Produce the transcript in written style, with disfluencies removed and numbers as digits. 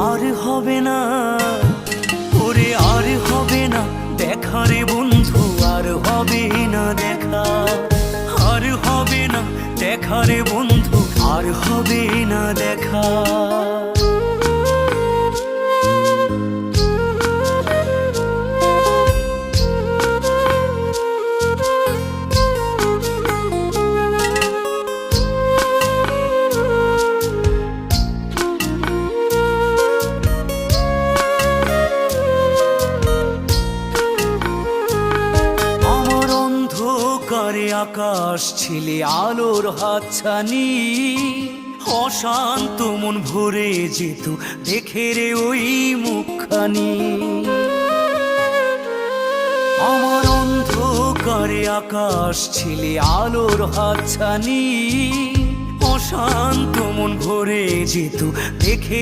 আর হবে না, ওরে আর হবে না দেখা রে বন্ধু, আর হবে না দেখা, আর হবে না দেখা রে বন্ধু, আর হবে না দেখা। অন্ধকারে আকাশ ছিলে আলোর হাতছানি, অশান্ত মন ভরে যেত দেখে রে ওই মুখখানি। আমার অন্ধকারে আকাশ ছিলে আলোর হাতছানি, অশান্ত মন ভরে যেত দেখে